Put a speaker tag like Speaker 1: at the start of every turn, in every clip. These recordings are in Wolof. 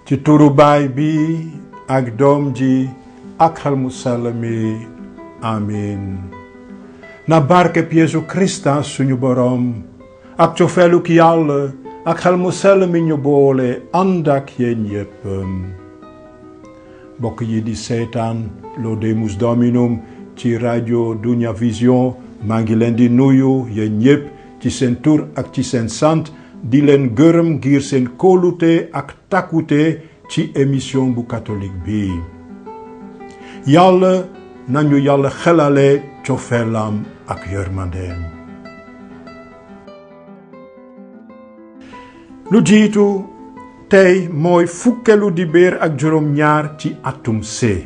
Speaker 1: ci turu Baay bi ak doom ji ak Xel mu sell mi amiin. na barkeb Yeesu Krista suñu boroom ak cofeeluk Yàlla ak Xel mu sell mi ñu boole ànd ak yéen yépp. mbokk yi di seetaan Laudemus Dominum ci rajo Dunia Vision maa ngi leen di nuyu yéen ñépp ci seen tur ak ci seen sant di leen gërëm ngir seen kóolute ak takkute ci émission bu catholique bi. Yàlla nañu Yàlla xelale cofeelam ak yërmandeem. lu jiitu tey mooy fukkeelu dibéer ak juróom-ñaar ci atum C.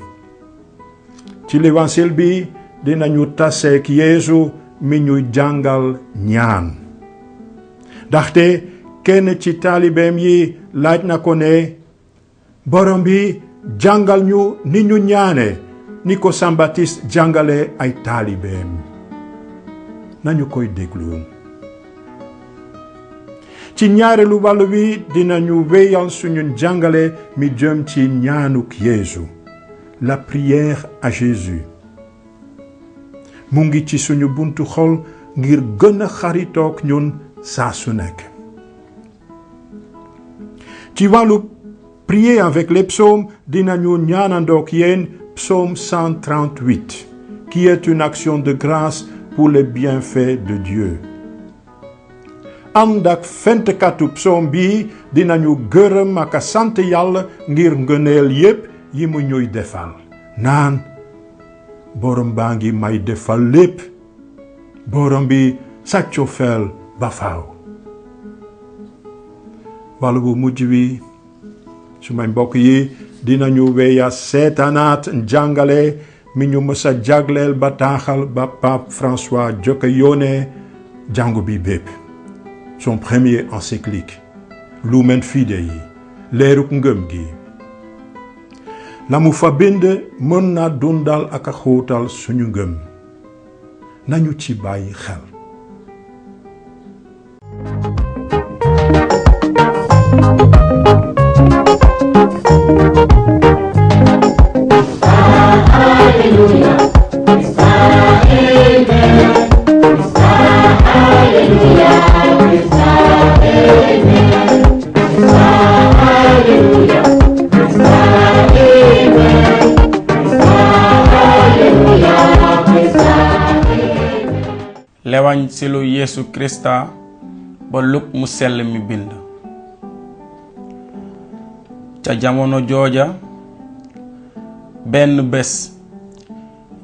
Speaker 1: ci l'évangile bi dinañu taseek Yeesu mi ñuy jàngal ñaan. ndaxte kenn ci taalibeem yi laaj na ko ne borom bi jàngal ñu ni ñu ñaane ni ko Saint Baptiste jàngale ay taalibeem. nañu koy déglu. ci ñaareelu wàll bi dinañu wéyal suñu jàngale mi jëm ci ñaanuk Yeesu, la prière à Jésus. mu ngi ci suñu buntu xol ngir gën a xaritook ñun saa su nekk. ci wàllu prier avec les psaumes dinañu ñaanandook yéen psaume 138 qui est une action de grâce pour les bienfaits de Dieu. ànd ak fentkatu psaume bi dinañu gërëm ak a sant Yàlla ngir ngëneel yépp yi mu ñuy defal naan borom baa ngi may defal lépp, borom bi sa cofeel ba faaw. wàllu bu mujj wi su may mbokk yi dinañu weya seetanaat njàngale mi ñu mës a jagleel bataaxal ba Pape François jëkk yónnee jàngu bi bépp, son premier encyclique Lumen Fidei, leeruk ngëm gi. la mu fa bind mën na dundal ak a xóotal suñu ngëm. nañu ci bàyyi xel.
Speaker 2: lewañ si lu Yeesu Krista ba Luk mu sell mi bind. ca jamono jooja benn bés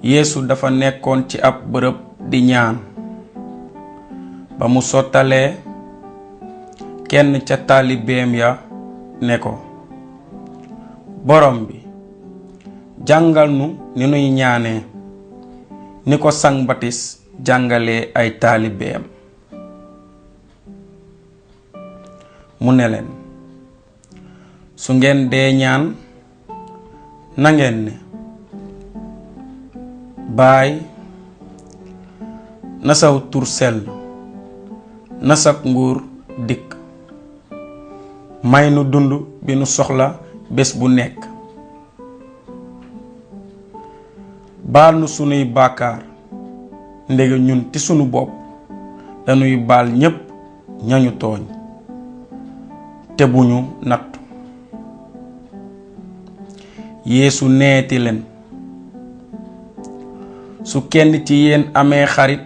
Speaker 2: Yeesu dafa nekkoon ci ab bërëb di ñaan. ba mu sottalee kenn ca taalibeem ya ne ko borom bi jàngal nu ni nuy ñaanee ni ko Saint Baptiste jàngale ay taalibeem. mu ne leen su ngeen dee ñaan na ngeen ne Baay na saw tur sell, na sak nguur dikk, may nu dund bi nu soxla bés bu nekk, baal nu sunuy bàkkaar ndege ñun ci sunu bopp dañuy baal ñépp ñañu tooñ, te bu ñu nattu. Yeesu neeti leen su kenn ci yéen amee xarit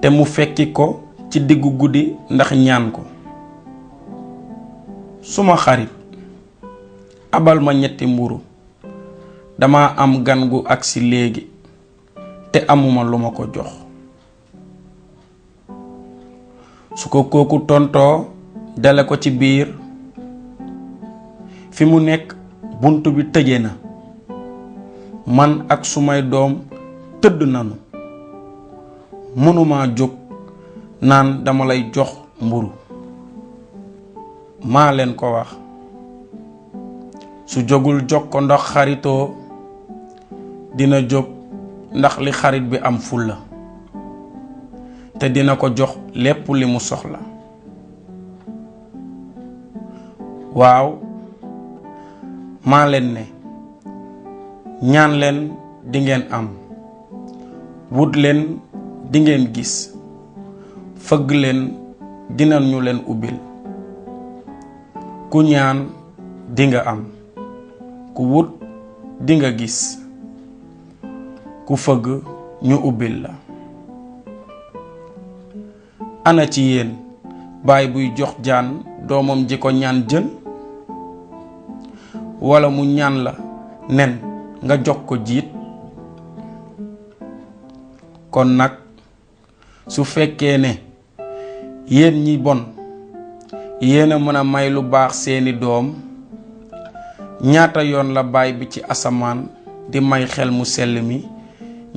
Speaker 2: te mu fekki ko ci diggu guddi ndax ñaan ko, suma xarit abal ma ñetti mburu, dama am gan gu agsi léegi te amuma lu ma ko jox. su ko kooku tontoo dale ko ci biir, fi mu nekk bunt bi tëje na, man ak sumay doom tëdd nanu, mënuma jóg naan dama lay jox mburu. maa leen ko wax, su jógul jox ko ndax xaritoo dina jóg ndax li xarit bi am fulla, te dina ko jox lépp li mu soxla. waaw maa leen ne ñaan leen di ngeen am, wut leen di ngeen gis, fëgg leen dinañu leen ubbil. ku ñaan di nga am, ku wut di nga gis, ku fëgg ñu ubbil la. ana ci yéen baay buy jox jaan doomam ji ko ñaan jën, wala mu ñaan la nen nga jox ko jiit? kon nag su fekkee ne yéen ñi bon yéen a mën a may lu baax seeni doom, ñaata yoon la baay bi ci asamaan di may xel mu sell mi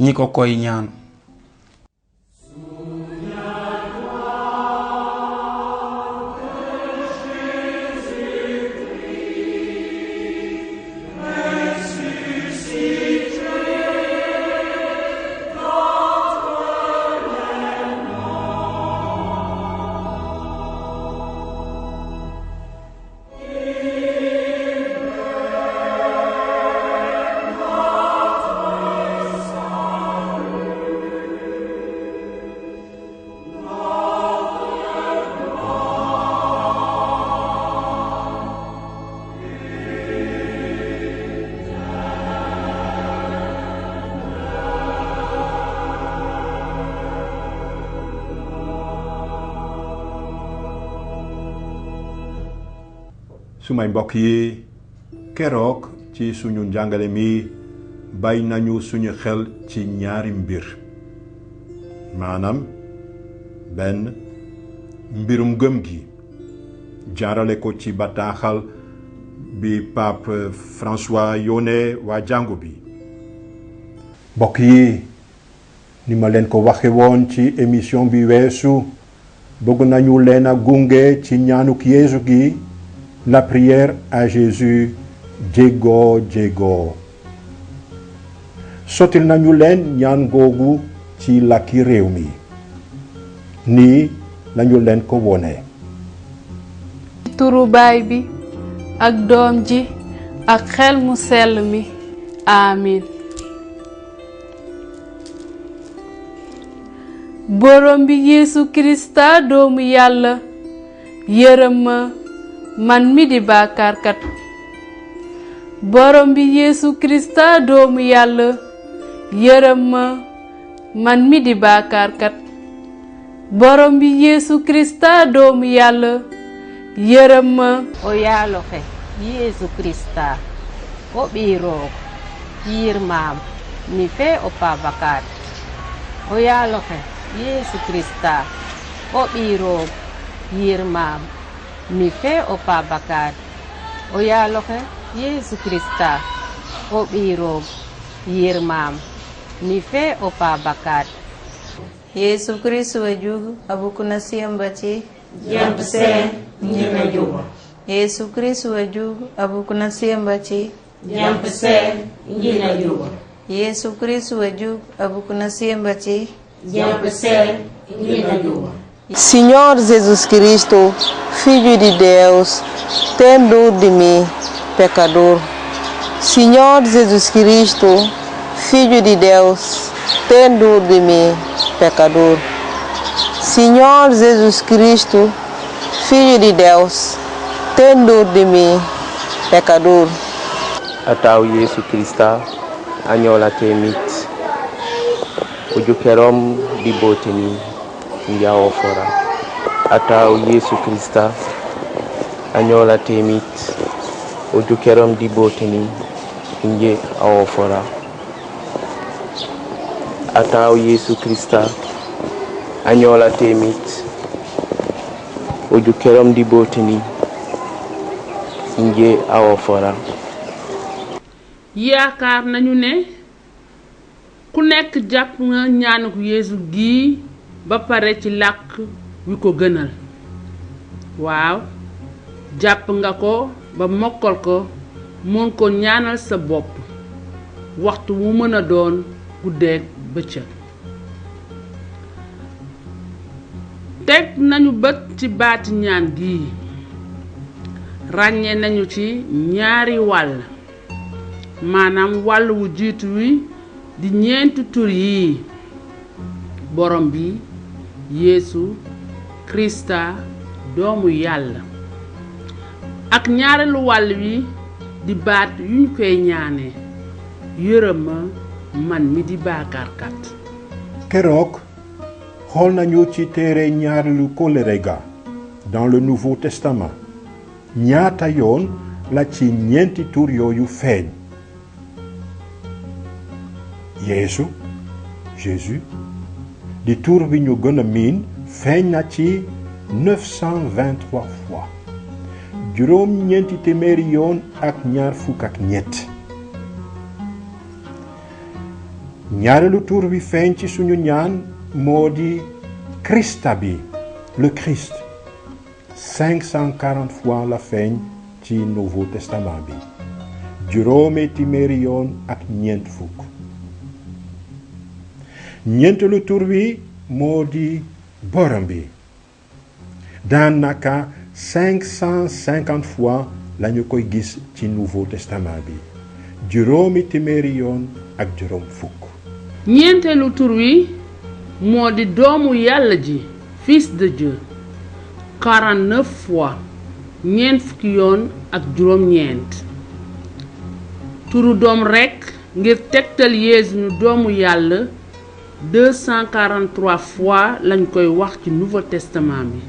Speaker 2: ñi ko koy ñaan.
Speaker 1: sumay mbokk yi keroog ci suñu njàngale mi bay nañu suñu xel ci ñaari mbir, maanaam benn mbirum gëm gi jaarale ko ci bataaxal bi Pape François yónnee waa jàngu bi. mbokk yi ni ma leen ko waxe woon ci émission bi weesu, bëgg nañu leen a gunge ci ñaanuk Yeesu gi, la prière à Jésus jéego jéego. sottil nañu leen ñaan googu ci làkki réew mi, nii lañu leen ko wone.
Speaker 3: turu baay bi ak doom ji ak xel mu sell mi, amiin. borom bi Yeesu Kirista doomu Yàlla, yërëm ma man mi di bàkkaarkat. borom bi Yeesu Kirista doomu Yàlla, yërëm ma man mi di bàkkaarkat. borom bi Yeesu Kirista doomu Yàlla, yërëm ma.
Speaker 4: o yaaloxe Yeesu Kirista o ɓii roog yirmaam mi fee o paabakat. o yaaloxe Yeesu Kirista o ɓii roog yirmaam mi fee o paabakat. o yaaloxe Yeesu Kirista o ɓii roog yirmaam mi fee o paabakat.
Speaker 5: Yesu Kristo wa jugu abukuna siambachi
Speaker 6: Jamp sen njina juba.
Speaker 5: Yesu Kristo wa jugu abukuna siambachi
Speaker 6: Jamp sen njina juba.
Speaker 5: Yesu Kristo wa jugu abukuna siambachi
Speaker 6: Jamp sen njina juba.
Speaker 7: Senhor Jesus Cristo, Filho de Deus, tem dor de mim, pecador. Senhor Jesus Cristo, Filho de Deus, tem dor de mim, pecador. Senhor Jesus Cristo, Filho de Deus, tem dor de mim, pecador.
Speaker 8: Atau Yesu Krista anyola temit ujukerom di boteni njao fora. Atau Yesu Krista anyola temit ujukerom di boteni nje awofora. Atau Yesu Krista anyola temit ujukerom di boteni nje awofora.
Speaker 9: yaakaar nañu ne ku nekk jàpp nga ñaanuk Yeesu gii ba pare ci làkk wi ko gënal. waaw jàpp nga ko ba mokkal ko, mën ko ñaanal sa bopp waxtu wu mën a doon guddeeg bëccëg. teg nañu bët ci baati ñaan gii. ràññee nañu ci ñaari wàll maanaam wàll wu jiitu wi di ñeenti tur yi borom bi Yeesu Krista doomu yàlla ak ñaareelu wàll wi di baat yuñ koy ñaane yërëm ma man mi di baakaarkat
Speaker 1: keroog xool nañu ci téere ñaareelu kóllëre ga dans le Nouveau Testament ñaata yoon la ci ñeenti tur yooyu feeñ Yeesu Jésus di tur bi ñu gën a miin feeñ na ci 923 fois juróom ñeenti téeméeri yoon ak ñaar fukk ak ñett ñaareelu tur bi feeñ ci suñu ñaan moo di Krista bi le Christ 540 fois la feeñ ci Nouveau Testament bi juróomi téeméeri yoon ak ñeent fukk ñeenteelu tur bi moo di borom bi daanaka 550 fois lañu koy gis ci Nouveau Testament bi juróomi téeméeri yoon ak juróom fukk
Speaker 9: ñeenteelu tur wi moo di doomu yàlla ji fils de Dieu 49 fois ñeent fukki yoon ak juróom ñeent turu doom rekk ngir tegtal Yeesu ñu doomu yàlla 243 fois lañ koy wax ci Nouveau Testament bi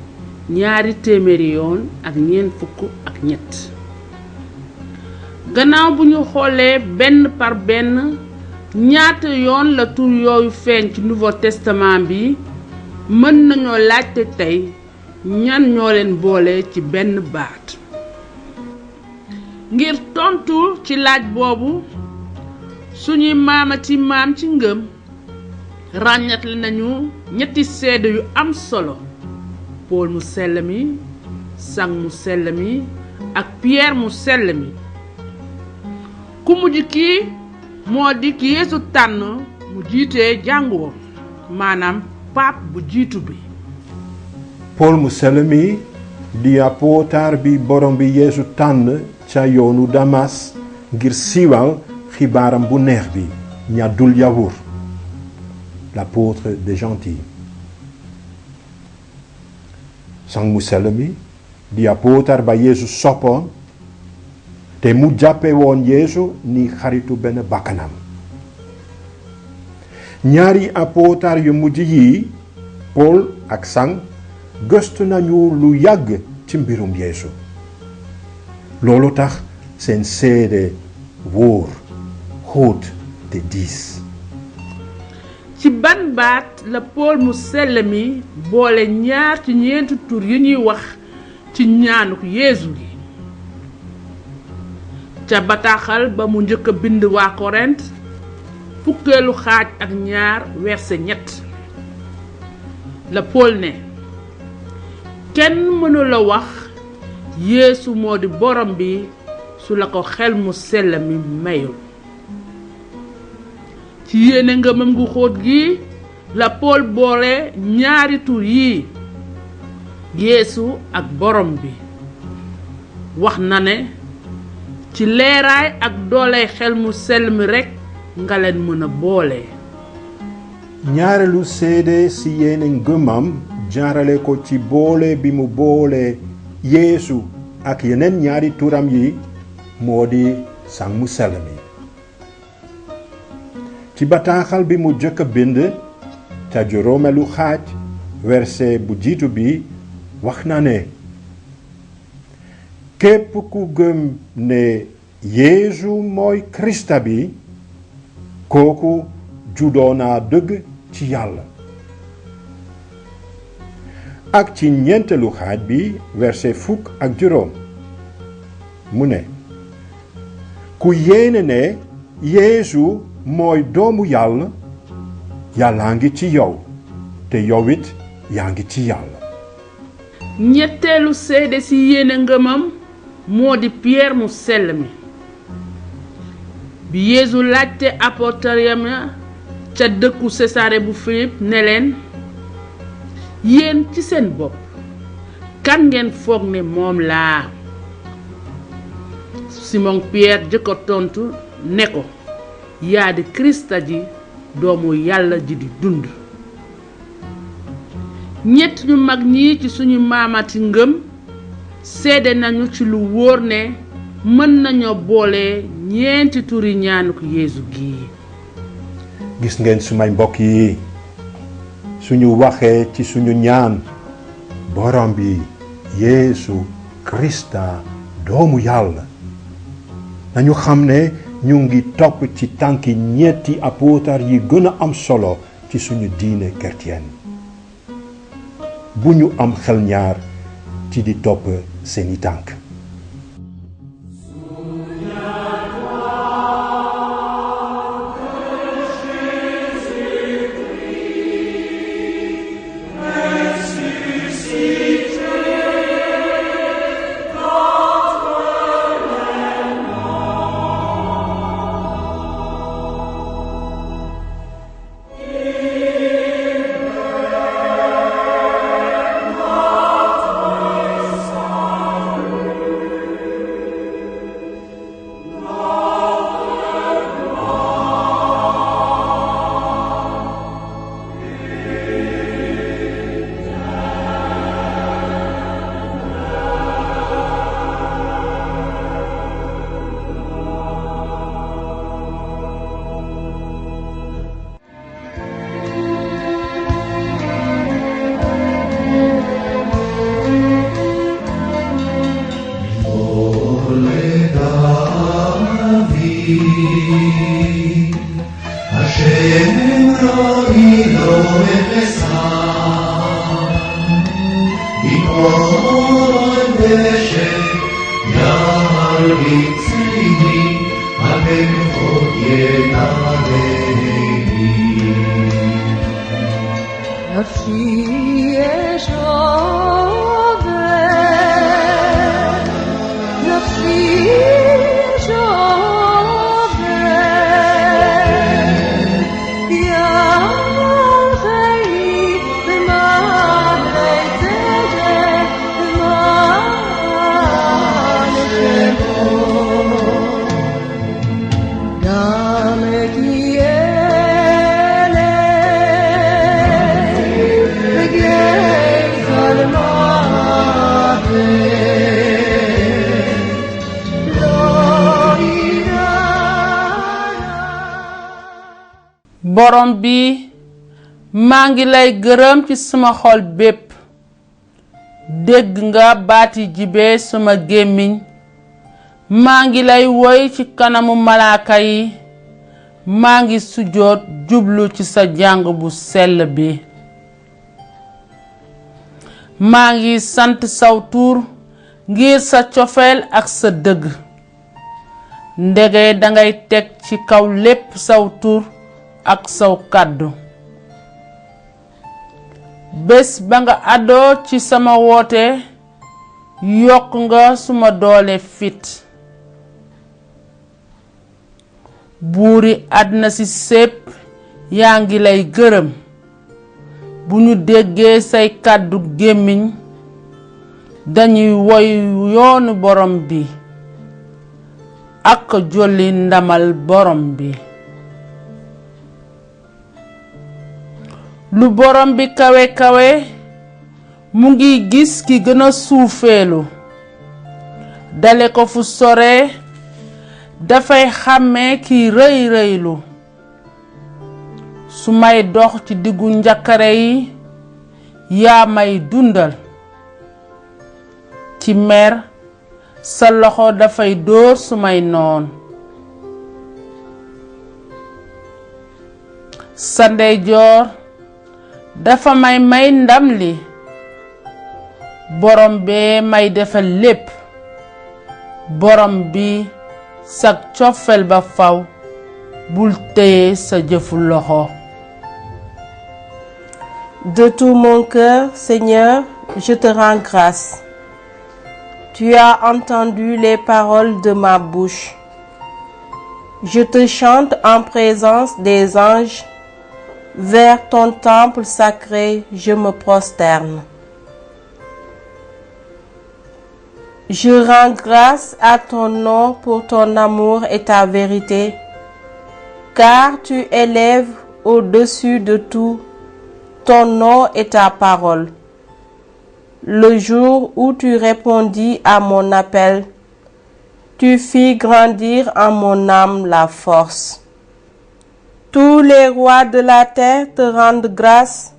Speaker 9: ñaari téeméeri yoon ak ñeent fukk ak ñett gannaaw bu ñu xoolee benn par benn ñaata yoon la tur yooyu feeñ ci Nouveau Testament bi mën nañoo laajte tey ñan ñoo leen boole ci benn baat ngir tontu ci laaj boobu suñuy maamati maam ci ngëm ràññatle nañu ñetti seede yu am solo Paul mu sell mi Sang mu sell mi ak Pierre mu sell mi ku mujj kii moo di ki Yeesu tànn mu jiitee jàngu maanaam pape bu jiitu bi
Speaker 1: Paul mu sell mi di apôtre bi borom bi Yeesu tànn ca yoonu Damas ngir siiwal xibaaram bu neex bi ña dul yawur l'apôtre des gentils Sang mu sell mi di apôtre ba Yeesu soppoon te mu jàppe woon Yeesu ni xaritu benn bakkanam ñaari apôtre yu mujj yi Paul ak Sang gëstu nañu lu yàgg ci mbirum Yeesu loolu tax seen seede wóor xóot te diis
Speaker 9: ci ban baat la Paul mu sell mi boole ñaar ci ñeenti tur yi ñuy wax ci ñaanuk Yeesu gi ca bataaxal ba mu njëkk a bind waa Korent fukkeelu xaaj ak ñaar verset 3 la Paul ne kenn mënula wax Yeesu moo di borom bi su la ko xel mu sell mi mayul ci yéene ngëmam gu xóot gi la Paul boole ñaari tur yi Yeesu ak borom bi wax na ne ci leeraay ak dooley xel mu sell mi rekk nga leen mën a boole
Speaker 1: ñaareelu seede si yéene ngëmam jaarale ko ci boole bi mu boole Yeesu ak yeneen ñaari turam yi moo di Sang mu sell mi ci bataaxal bi mu jëkk a bind ca juróomelu xaaj verset bu jiitu bi wax na ne képp ku gëm ne Yeesu mooy Krista bi kooku juddoo na dëgg ci Yàlla ak ci ñeenteelu xaaj bi verset fukk ak juróom mu ne ku yéene ne Yeesu mooy doomu Yàlla Yàllaa ngi ci yow te yow it yaa ngi ci Yàlla
Speaker 9: ñetteelu seede ci yéene ngëmam moo di Pierre mu sell mi bi Yeesu laajte apôtre ya ca dëkku Césarée bu Philippe ne leen yéen ci seen bopp kan ngeen foog ne moom laa Simon Pierre jëkko tontu ne ko yaa di Krista ji doomu Yàlla ji di dund. ñett ñu mag ñi ci suñu maamati ngëm seede nañu ci lu wóor ne mën nañoo boole ñeenti turi ñaanuk Yeesu gi.
Speaker 1: gis ngeen sumay mbokk yi suñu waxee ci suñu ñaan borom bi Yeesu Krista doomu Yàlla nañu xam ne ñu ngi topp ci tànki ñetti apôtar yi gën a am solo ci suñu diine chrétienne bu ñu am xel ñaar ci di topp seeni tànk.
Speaker 9: borom bi maa ngi lay gërëm ci sama xol bépp dégg nga baati jibe sama gémmiñ maa ngi lay woy ci kanamu malaaka yi maa ngi sujjoot jublu ci sa jàng bu sell bi maa ngi sant saw tur ngir sa cofeel ak sa dëgg ndege dangay teg ci kaw lépp saw tur ak saw kàddu bés ba nga àddoo ci sama woote yokk nga suma doole fit buuri àddina si sépp yaa ngi lay gërëm bu ñu déggee say kàddu gémmiñ dañuy woy yoonu borom bi ak jolli ndamal borom bi lu borom bi kawe kawe mu ngi gis ki gën a suufeelu dale ko fu sore dafay xàmmee ki rëy rëylu su may dox ci diggu njakare yi yaa may dundal ci mer sa loxo dafay dóor su may noon sa ndeyjoor dafa may ndam li borom bee may defal lépp borom bi sak cofel ba faw bul téye sa jëfu loxo.
Speaker 7: De tout mon cœur, Seigneur, je te rends grâce. Tu as entendu les paroles de ma bouche. Je te chante en présence des anges. Vers ton temple sacré, je me prosterne. Je rends grâce à ton nom pour ton amour et ta vérité, car tu élèves au-dessus de tout ton nom et ta parole. Le jour où tu répondis à mon appel, tu fis grandir en mon âme la force. Tous les rois de la terre te rendent grâce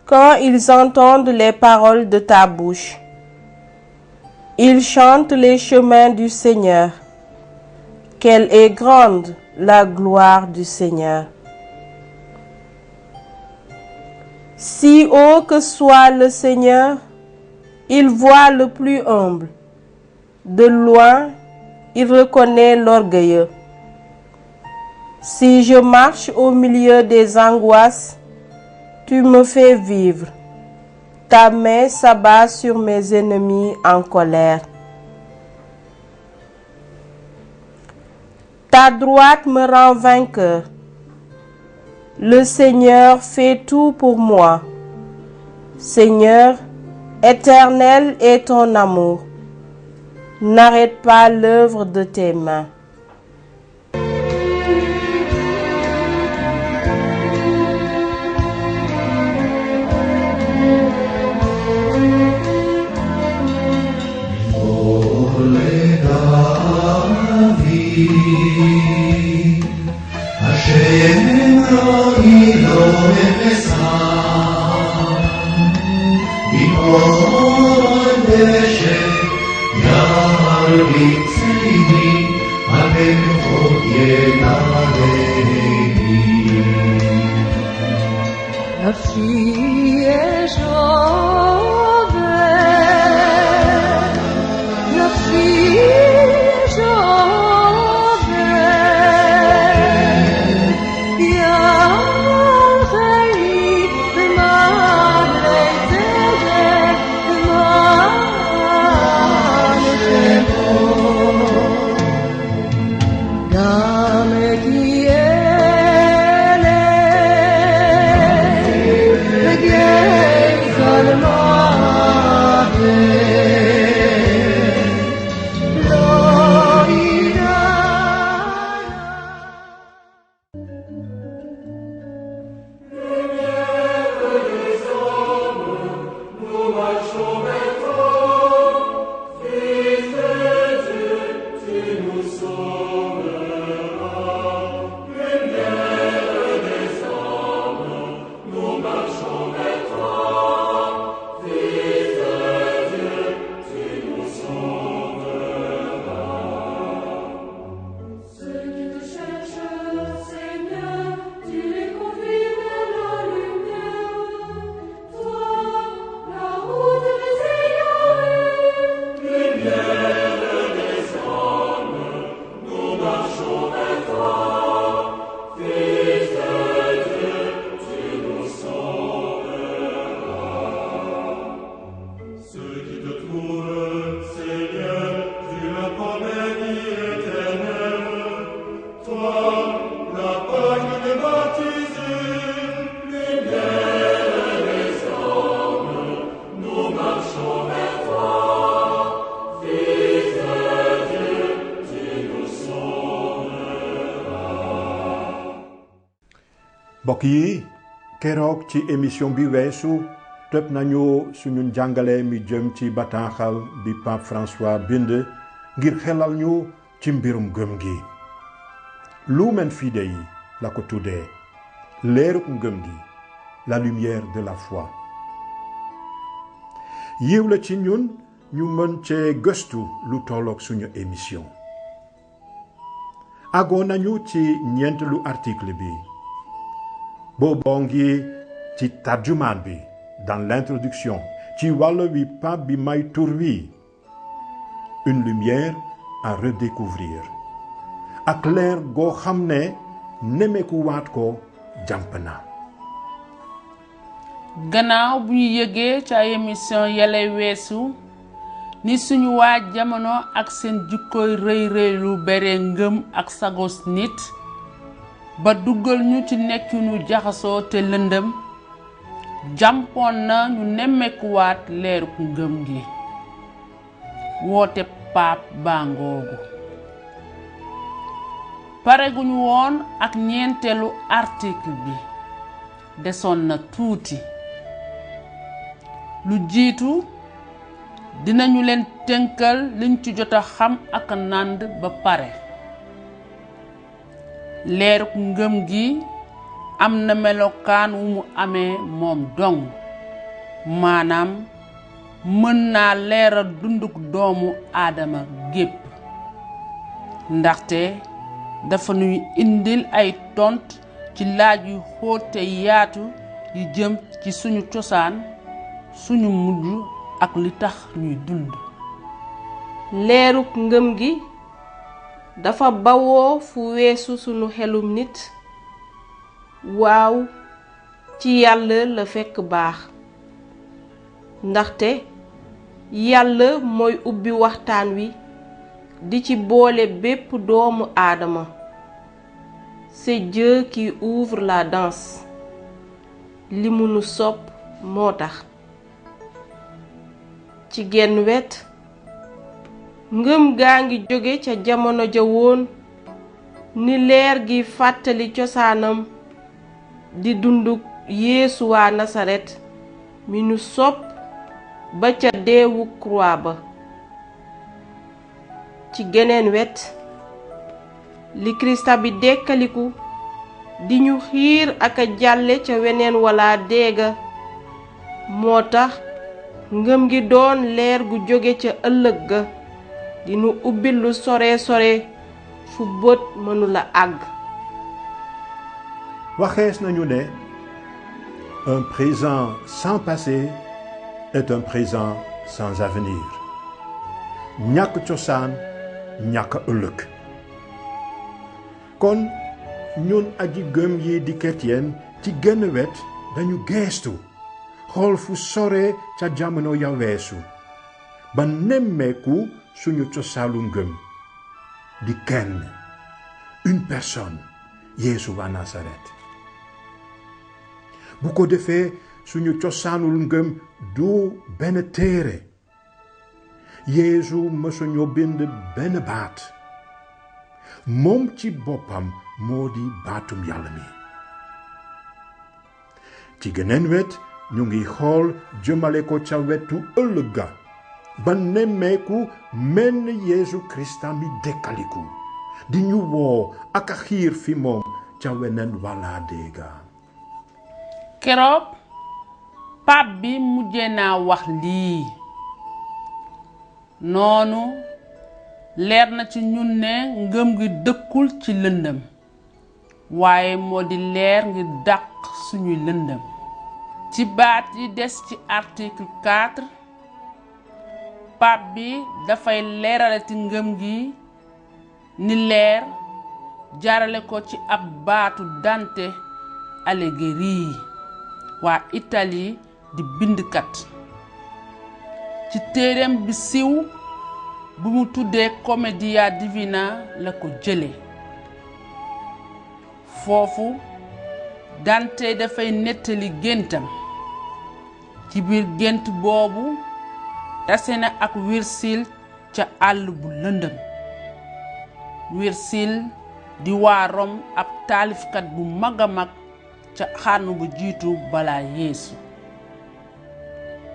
Speaker 7: quand ils entendent les paroles de ta bouche. Ils chantent les chemins du Seigneur. Quelle est grande la gloire du Seigneur. Si haut que soit le Seigneur, il voit le plus humble. De loin, il reconnaît l'orgueilleux. Si je marche au milieu des angoisses, tu me fais vivre. Ta main s'abat sur mes ennemis en colère. Ta droite me rend vainqueur. Le Seigneur fait tout pour moi. Seigneur, éternel est ton amour. N'arrête pas l'œuvre de tes mains.
Speaker 1: mbokk yi keroog ci émission bi weesu tëb nañu suñu njàngale mi jëm ci bataaxal bi Pape François bind ngir xelal ñu ci mbirum gëm gi Lumen Fidei la ko tuddee leeruk ngëm gi la lumière de la foi yiw la ci ñun ñu mën cee gëstu lu tolloog suñu émission àggoon nañu ci ñeenteelu article bi booboo ngi ci tarjumaan bi dans l'introduction ci wàll wi Pape bi may tur wi une lumière à redécouvrir ak leer goo xam ne nemeku waat ko jàmp na
Speaker 9: gannaaw bu ñu yëgee ca émission yale weesu ni suñu waa jamono ak seen jikkoy rëy rëy lu bere ngëm ak sagos nit ba duggal ñu ci nekkinu jaxasoo te lëndëm jàmpoon na ñu nemmekuwaat leeruk ngëm gi woote paap bangoogu. pareguñu woon ak ñeenteelu article bi, desoon na tuuti. lu jiitu dinañu leen tënkal liñ ci jot a xam ak nànd ba pare. leeruk ngëm gi am na melokaan wu mu amee moom dong, maanaam mën naa leeral dunduk doomu aadama gépp, ndaxte dafa nuy indil ay tont ci laaj yu xóote yaatu yu jëm ci suñu cosaan, suñu mujj ak li tax ñuy dund.
Speaker 7: leeruk ngëm gi dafa bawoo fu weesu sunu xelum nit. waaw, ci yàlla la fekk baax, ndaxte yàlla mooy ubbi waxtaan wi di ci boole bépp doomu aadama. c'est Dieu qui ouvre la danse. li mu nu sopp moo tax. ci genn wet ngëm gaa ngi jóge ca jamono ja woon ni leer gi fàttali cosaanam di dunduk Yeesu waa Nasaret mi nu sopp ba ca deewu croix ba. ci geneen wet li Kirista bi dekkaliku di ñu xiir ak a jàlle ca weneen wala deega. moo tax ngëm gi doon leer gu jóge ca ëllëg ga di nu ubbil lu sore sore fu bët mënula àgg.
Speaker 1: waxees nañu ne un présent sans passé est un présent sans avenir. ñàkk cosaan ñàkk ëllëg. kon ñun aji gëm yi di chrétien ci genn wet dañu geestu xool fu sore ca jamono ya weesu ba nemmeeku suñu cosaalu ngëm di kenn, une personne, Yeesu wa Nasaret. bu ko defee suñu cosaanul ngëm du benn téere. Yeesu mësuñoo bind benn baat. moom ci boppam moo di baatum yàlla mi. ci geneen wet ñu ngi xool jëmale ko ca wetu ëllëg ga ba nemmeeku menn Yeesu Krista mi dekkaliku di ñu woo ak a xiir fi moom ca weneen wala déega.
Speaker 9: keroog paap bi mujje naa wax lii. noonu leer na ci ñun ne ngëm gi dëkkul ci lëndëm, waaye moo di leer ngir dàq suñuy lëndëm. ci baat yi des ci article 4, paap bi dafay leerale ci ngëm gi ni leer jaarale ko ci ab baatu Dante Alighieri waa Italie di bindkat. ci téereem bi siiw bu mu tuddee Commedia Divina la ko jële. foofu Dante dafay nettali géntam. ci biir gént boobu tase na ak Wirsil ca àll bu lëndëm. Wirsil di waa Rom ab taalifkat bu mag a mag ca xarnu bu jiitu balaa Yeesu.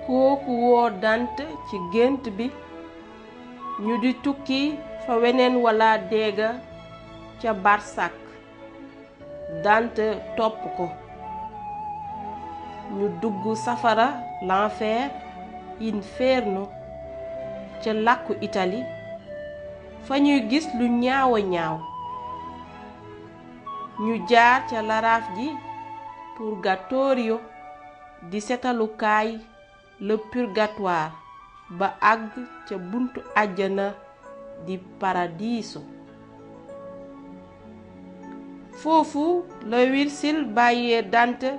Speaker 7: kooku woo Dante ci gént bi ñu di tukki fa weneen wala deega ca Barsak. Dante topp ko. ñu dugg safara, l'enfer, inferno ca làkku Itali, fa ñuy gis lu ñaawa ñaaw. ñu jaar ca laraaf ji purgatorio di setalukaay, le purgatoire, ba àgg ca buntu àjjana di paradiso. foofu la Wirsil bàyyee Dante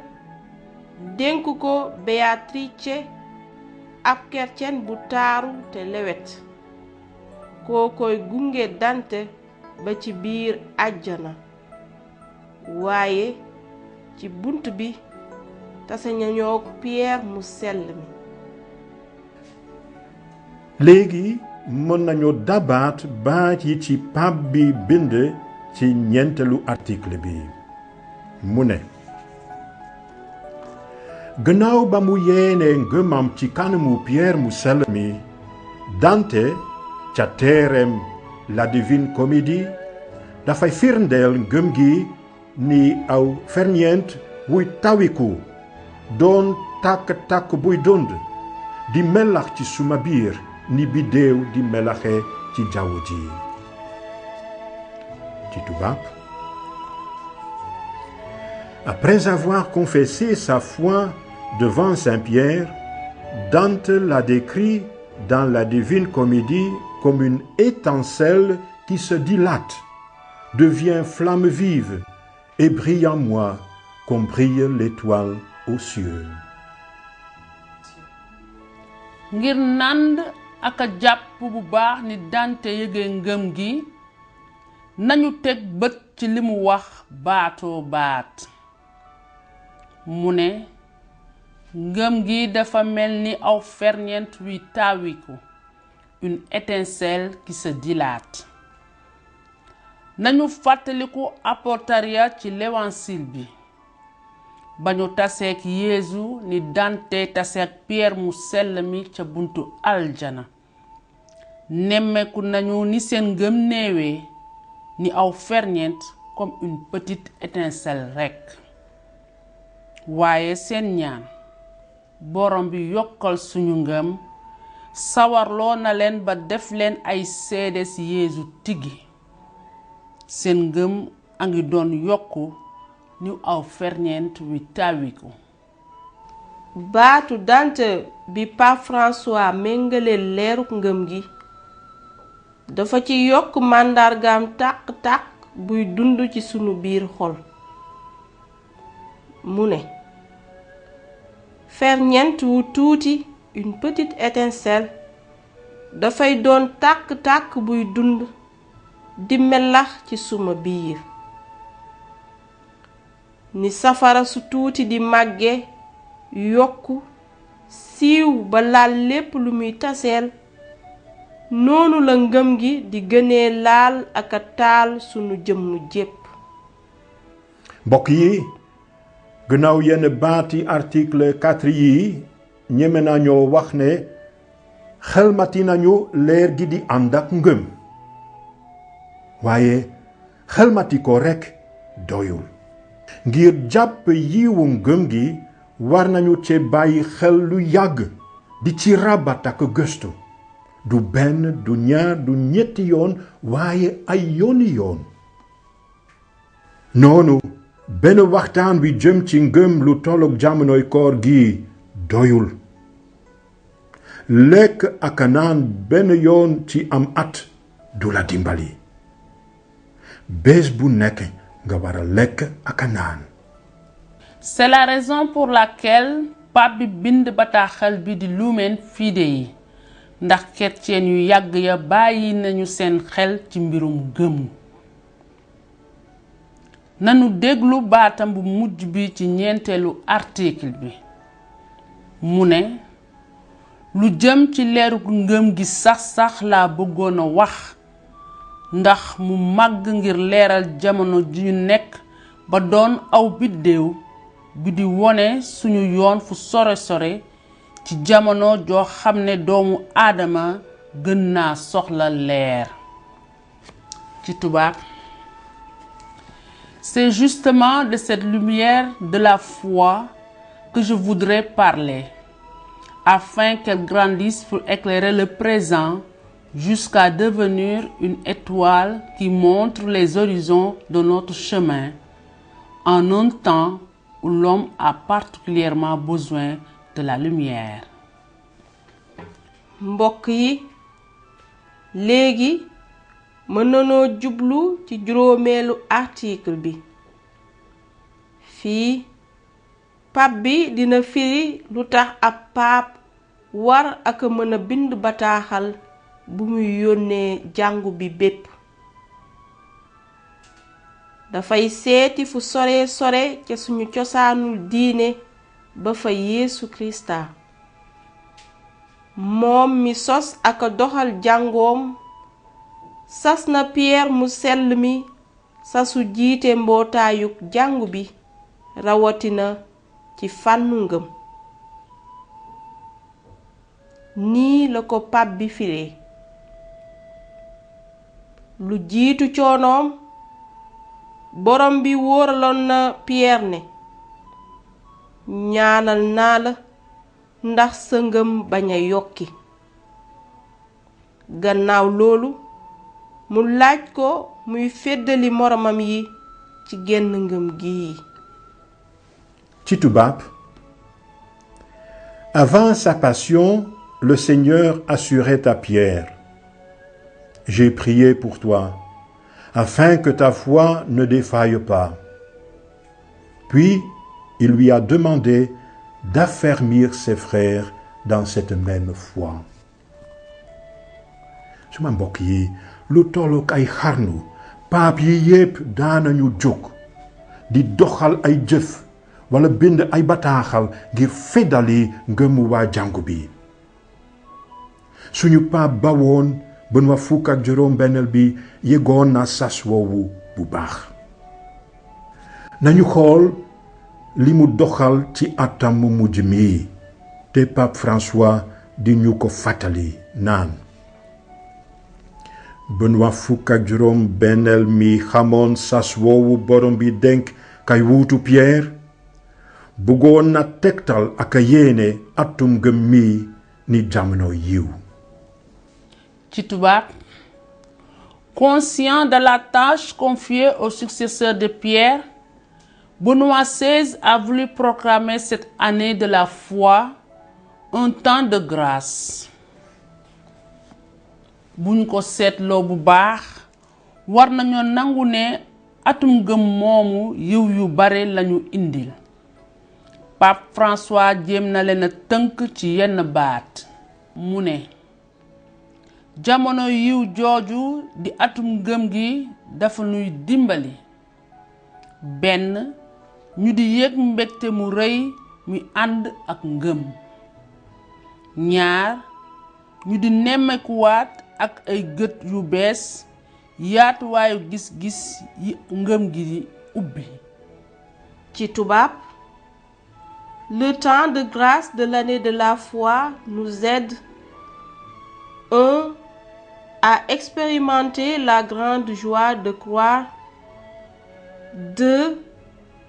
Speaker 7: dénk ko Béatrice, ab kercen bu taaru te lewet. koo koy gunge Dante ba ci biir àjjana. waaye ci bunt bi tase nañoo Pierre mu sell mi.
Speaker 1: léegi mën nañu dabaat baat yi ci Pape bi bind ci ñeenteelu article bi mu ne gannaaw ba mu yéene ngëmam ci kanamu Pierre mu sell mi Dante ca téereem La Divine Comédie dafay firndeel ngëm gi ni aw ferñeent buy tawiku doon tàkk-tàkk buy dund di melax ci suma biir ni bidéew di melaxe ci jaww ji ci tubaab. Après avoir confessé sa foi devant Saint-Pierre, Dante la décrit dans la Divine Comédie comme une étincelle qui se dilate, devient flamme vive et brille en moi comme brille l'étoile aux cieux.
Speaker 9: ngir nànd ak a jàpp bu baax ni Dante yëgee ngëm gi nañu teg bët ci li mu wax baatoo baat mu ne ngëm gi dafa mel ni aw ferñeent wi taawiku une étincelle qui se dilate nañu fàttaliku apotaria ci l'évangile bi ba ñu taseek Yeesu ni Dante taseek Pierre mu sell mi ca buntu aljana nemmeeku nañu ni seen ngëm néewee ni aw ferñeent comme une petite étincelle rekk waaye seen ñaan borom bi yokkal suñu ngëm sawarloo na leen ba def leen ay seede ci Yeesu tigi seen ngëm a ngi doon yokku ni aw ferñeent wi taawiku
Speaker 7: baatu Dante bi Pape François méngale leeruk ngëm gi dafa ci yokk màndargaam tàq-tàq buy dund ci sunu biir xol mu ne ferñeent wu tuuti une petite étincelle dafay doon tàq-tàq buy dund di melax ci suma biir ni safara su tuuti di màgge yokku siiw ba laal lépp lu muy taseel noonu la ngëm gi di gënee laal ak a taal sunu jëmm jépp
Speaker 1: mbokk yi gannaaw yenn baati article 4 yi ñeme nañoo wax ne xelmati nañu leer gi di ànd ak ngëm waaye xelmati ko rekk doyul ngir jàpp yiwu ngëm gi war nañu ci bàyyi xel lu yàgg di ci rabat ak gëstu du benn du ñaar du ñetti yoon waaye ay yooni yoon noonu benn waxtaan bi jëm ci ngëm lu tollook jamonoy koor gi doyul lekk ak naan benn yoon ci am at du la dimbali bés bu nekk nga war a lekk ak naan.
Speaker 9: C'est la raison pour laquelle Pape bi bind bataaxal bi di Lumen Fidei ndax chrétien yu yàgg ya bàyyi nañu seen xel ci mbirum gëm nanu déglu baatam bu mujj bi ci ñeenteelu article bi mu ne lu jëm ci leeru ngëm gi sax laa bëggoon a wax ndax mu màgg ngir leeral jamono ji ñu nekk ba doon aw biddéew bi di wone suñu yoon fu sore ci jamono joo xam ne doomu aadama gën naa soxla leer ci tubaab. C'est justement de cette lumière de la foi que je voudrais parler, afin qu'elle grandisse pour éclairer le présent jusqu'à devenir une étoile qui montre les horizons de notre chemin, en un temps où l'homme a particulièrement besoin de la lumière.
Speaker 7: mbokk yi léegi mën nanoo jublu ci juróomeelu article bi fii pape bi dina firi lu tax ab pape war ak mën a bind bataaxal bu muy yónnee jàngu bi bépp dafay seeti fu sore ca suñu cosaanul diine ba fa Yeesu Krista moom mi sos ak doxal jàngoom sas na Pierre mu sell mi sasu jiite mbootaayug jàngu bi rawatina ci fànnu ngëm. nii la ko pap bi firee. lu jiitu coonoom borom bi wóoraloon na Pierre ne ñaanal naa la ndax sa ngëm bañ a yokki. gannaaw loolu mu laaj ko muy feddali moromam yi ci genn ngëm gi.
Speaker 1: ci tubaab. Avant sa passion, le Seigneur assurait à Pierre: j'ai prié pour toi, afin que ta foi ne défaille pas. Puis, il lui a demandé d'affermir ses frères dans cette même foi. suma mbokk yi lu tollook ay xarnu paap yi yépp daanañu jóg di doxal ay jëf wala bind ay bataaxal ngir feddali ngëmu waa jàngu bi. suñu paap bawoon Benoît fukk ak juróom benneel bi yëgoon na sas woowu bu baax. nañu xool li mu doxal ci atam mu mujj mi te Pape François di ñu ko fàttali naan: Benoît fukk ak juróom benneel mi xamoon sas woowu borom bi denk kay wuutu Pierre bëggoon na tegtal ak yéene atum gëm mi ni jamono yiw.
Speaker 9: ci tubaab, conscient de la tâche confiée au successeur de Pierre, Benoît XVI a voulu proclamer cette année de la foi un temps de grâce. buñ ko seetloo bu baax war nañoo nangu ne atum gëm moomu yiw yu bare lañu indil. Pape François jéem na leen a tënk ci yenn baat mu ne: jamono yiw jooju di atum gëm gi dafa nuy dimbali. benn, ñu di yëg mbégte mu rëy mi ànd ak ngëm. ñaar, ñu di nemmekuwaat ak ay gët yu bees yaatuwaayu gis-gis yi ngëm gi di ubbi.
Speaker 7: ci tubaab, le temps de grâce de l'année de la foi nous aide 1. à expérimenter la grande joie de croire. 2.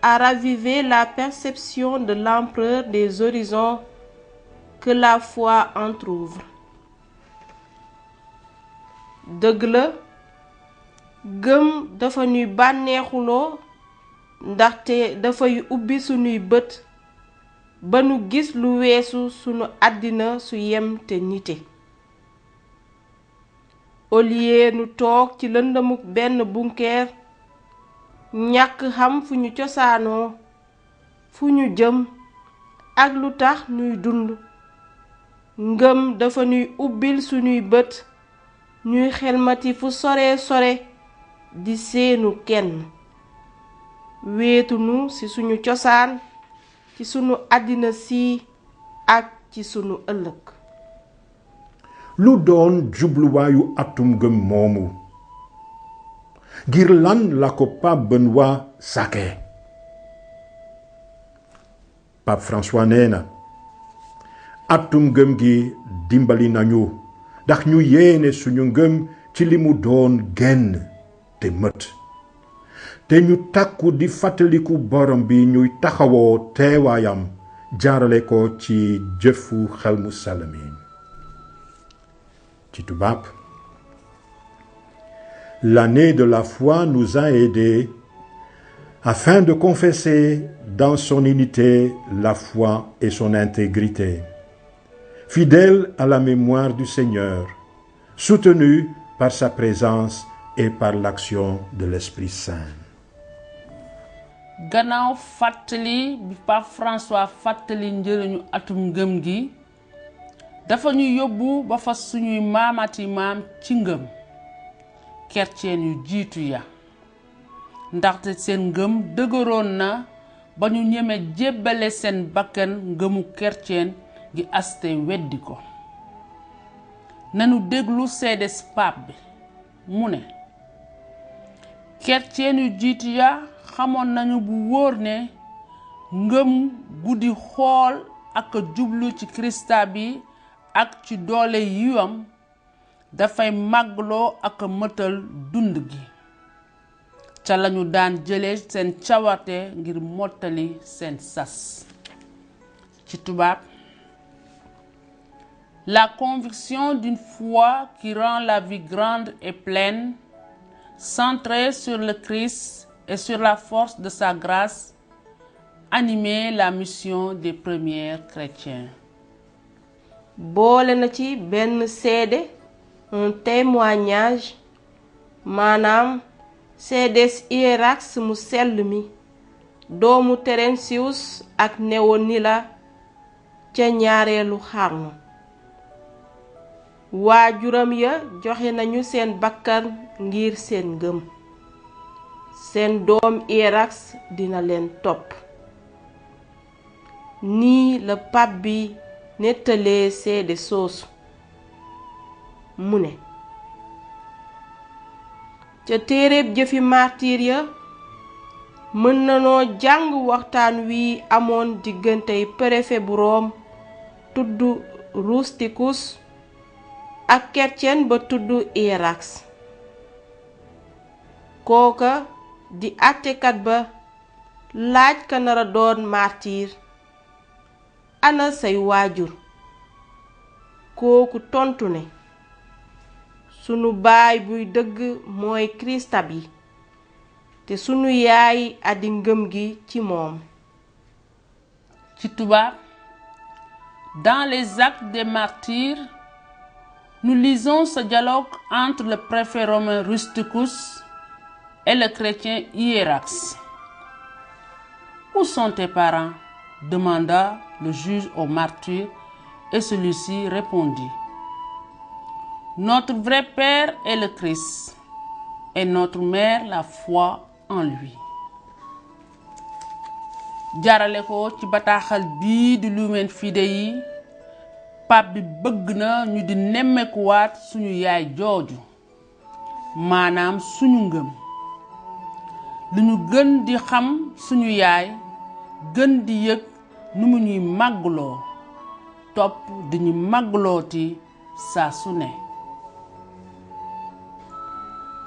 Speaker 7: à raviver la perception de l'ampleur des horizons que la foi entr'ouvre. dëgg la, gëm dafa ñuy bànneexuloo ndaxte dafay ubbi sunuy bët ba nu gis lu weesu sunu àddina su yem te nite. au lieu nu toog ci lëndëmuk benn bunkeer ñàkk xam fu ñu cosaanoo, fu ñu jëm ak lu tax nuy dund, ngëm dafa ñuy ubbil sunuy bët ñuy xelmati fu sore sore di seenu kenn wéetunu ci suñu cosaan, ci sunu àddina si ak ci sunu ëllëg.
Speaker 1: lu doon jubluwaayu atum gëm moomu? ngir lan la ko Pape Benoît sàkke? Pape François nee na: atum gëm gi dimbali nañu ndax ñu yéene suñu ngëm ci li mu doon genn te mët, te ñu takku di fàttaliku borom bi ñuy taxawoo teewaayam jaarale ko ci jëfu xel mu sell mi. ci tubaab, l'année de la foi nous a aidés afin de confesser dans son unité la foi et son intégrité, fidèles à la mémoire du Seigneur, soutenus par sa présence et par l'action de l'Esprit Saint.
Speaker 9: gannaaw fàttali bi Pape François fàttali njëriñu atum ngëm gi dafa ñu yóbbu ba fa suñuy maamati maam ci ngëm, kerceen yu jiitu ya, ndaxte seen ngëm dëgëroon na ba ñu ñeme jébbale seen bakkan ngëmu kerceen gi aste weddi ko. nanu déglu seedes pape bi mu ne chrétien yu jiitu ya xamoon nañu bu wóor ne ngëm guddi xool ak jublu ci Krista bi ak ci doole yiwam dafay màggloo ak mëtal dund gi ca lañu daan jële seen cawarte ngir mottali seen sas ci tubaab. La conviction d'une foi qui rend la vie grande et pleine, centrée sur le Christ et sur la force de sa grâce, animait la mission des premiers chrétiens.
Speaker 7: boole na ci benn seede un témoignage maanaam seedes Hiérax mu sell mi doomu Terentius ak Newonila ca ñaareelu xarnu waajuram ya joxe nañu seen bakkan ngir seen ngëm seen doom Hiérax dina leen topp nii la pape bi nettalee seede soosu mu ne ca téereb jëfi martir ya mën nanoo jàng waxtaan wi amoon diggantey préfet bu Rome tudd Rusticus ak chrétien ba tudd Hiérax kooka di àttekat ba laaj ka nara doon martir ana say waajur kooku tontu ne sunu baay buy dëgg mooy Krista bi te sunu yaay adi ngëm gi ci moom.
Speaker 9: Ci tubaab, dans les actes des martyrs, nous lisons ce dialogue entre le préfet romain Rusticus et le chrétien Hiérax. Où sont tes parents? Demanda le juge au martyr et celui-ci répondit: Notre vrai père est le Christ et notre mère la foi en lui. Jaarale ko ci bataaxal bii di Lumen Fidei pape bi bëgg na ñu di nemmekuwaat suñu yaay jooju maanaam suñu ngëm lu ñu gën di xam suñu yaay gën di yëg nu mu ñuy màggloo topp di ñu màgglooti saa su ne.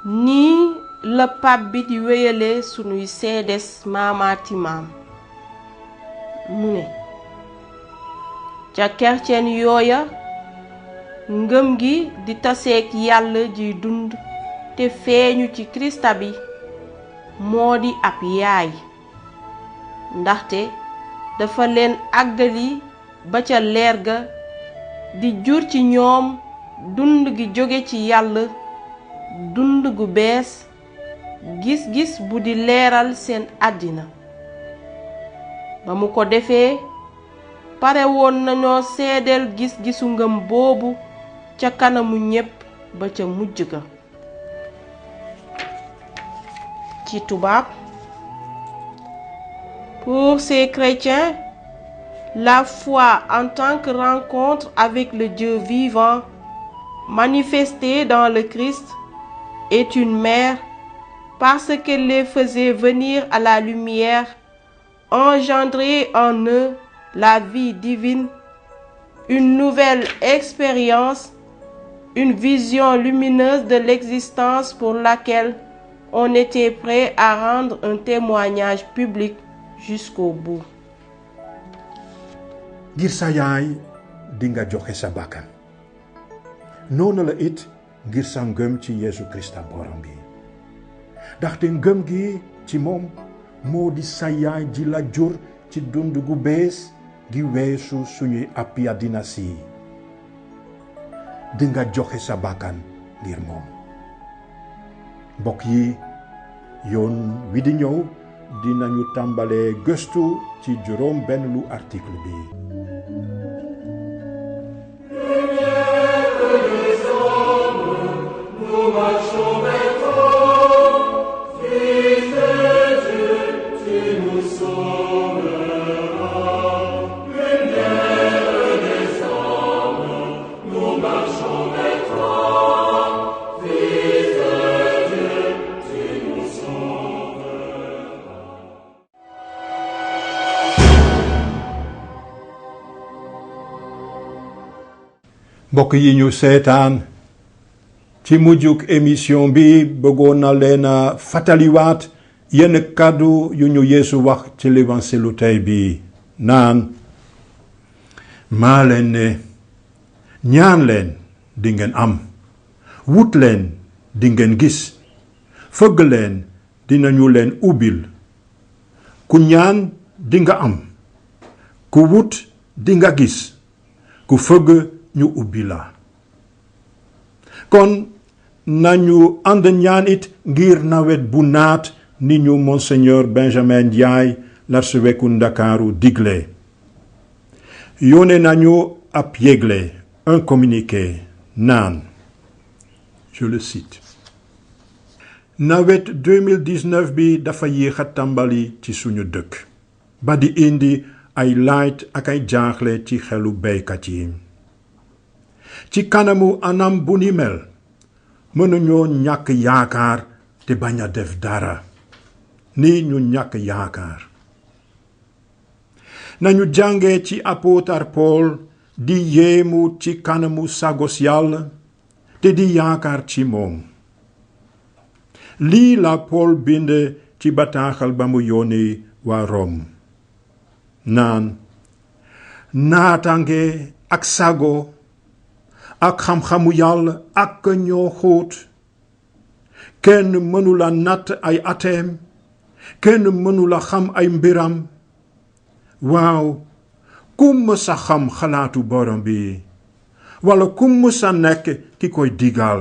Speaker 7: nii la pape bi di wéyale sunuy seedes maamaati maam mu ne ca chrétien yooya ngëm gi di taseek yàlla jiy dund te feeñu ci Krista bi moo di ab yaay ndaxte dafa leen àggali ba ca leer ga di jur ci ñoom dund gi jóge ci yàlla dund gu bees gis-gis bu di leeral seen àddina ba mu ko defee pare woon nañoo seedeel gis-gisu ngëm boobu ca kanamu ñépp ba ca mujj ga. Ci tubaab, pour ces chrétiens, la foi en tant que rencontre avec le Dieu vivant manifesté dans le Christ est une mère parce qu'elle les faisait venir à la lumière, engendrer en eux la vie divine, une nouvelle expérience, une vision lumineuse de l'existence pour laquelle on était prêt à rendre un témoignage public jusqu'au bout.
Speaker 1: ngir sa yaay di nga joxe sa bakkan noonu la it ngir sa ngëm ci Yeesu Krista borom bi ndaxte ngëm gi ci moom moo di sa yaay ji la jur ci dund gu bees gi weesu suñuy appi àddina si di nga joxe sa bakkan ngir moom. mbokk yi yoon wi di ñëw dinañu tàmbalee gëstu ci juróom benn lu article bi.
Speaker 10: Nous marchons vers
Speaker 1: mbokk yi ñu seetaan ci mujjuk émission bi bëggoon na leen a fàttaliwaat yenn kàddu yu ñu Yeesu wax ci l'évangile tey bi naan maa leen ne ñaan leen di ngeen am wut leen di ngeen gis fëgg leen dinañu leen ubbil ku ñaan di nga am ku wut di nga gis ku fëgg ñu ubbi la kon nañu ànd ñaan it ngir nawet bu naat ni ñu Monseigneur Benjamin Ndiaye l'archevêque Ndakaaru digle yónnee nañu ab yégle un communiqué naan je le cite nawet 2019 bi dafa yéex a tàmbali ci suñu dëkk ba di indi ay laaj ak ay jaaxle ci xelu béykat yi ci kanamu anam bu ni mel mënuñoo ñàkk yaakaar te bañ a def dara ni ñu ñàkk yaakaar nañu jànge ci apôtre Paul di yéemu ci kanamu sagos Yàlla te di yaakaar ci moom lii la Paul bind ci bataaxal ba mu yónni waa Rome naan naatange ak sago ak xam-xamu Yàlla ak ñoo xóot kenn mënula natt ay ateem kenn mënula xam ay mbiram waaw ku mësa xam xalaatu borom bi wala ku mësa nekk ki koy digal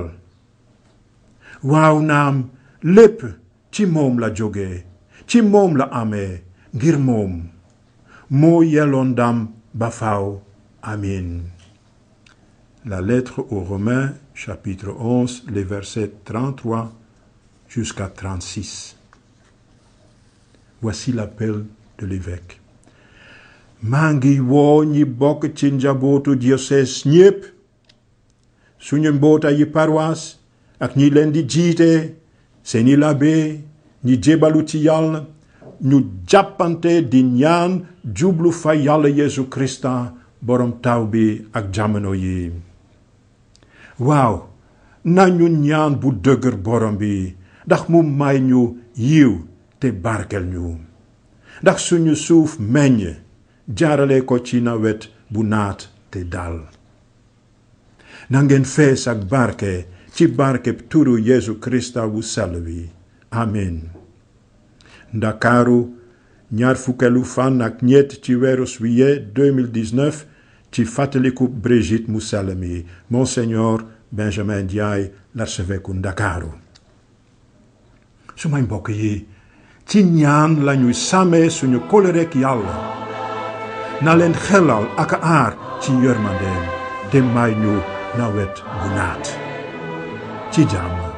Speaker 1: waaw naam lépp ci moom la jóge ci moom la amee ngir moom moo yelloon ndam ba faaw amin. La lettre aux Romains, chapitre 11, les versets 33 jusqu'à 36. Voici l'appel de l'évêque. maa ngi woo ñi bokk ci njabootu diocèse ñépp suñu mbootayi paroisse ak ñi leen di jiite seeni labbe ñi jébalu ci Yàlla ñu jàppante di ñaan jublu fa Yàlla Yeesu Krista borom taw bi ak jamono yi waaw nañu ñaan bu dëgër borom bi ndax mu may ñu yiw te barkel ñu ndax suñu suuf meññ jaarale ko ci nawet bu naat te dal na ngeen fees ak barke ci barkeb turu Yeesu Krista wu sell wi amin. Ndakaaru 20 fan ak ñett ci weeru juillet 2019 ci fàttaliku Brigitte mu sell mi Monseigneur Benjamin Ndiaye l'archevêque Ndakaaru sumay mbokk yi ci ñaan lañuy sàmmee suñu kóllëreek Yàlla na leen xelal ak aar ci yërmandeem te may ñu nawet bu naat ci jàmm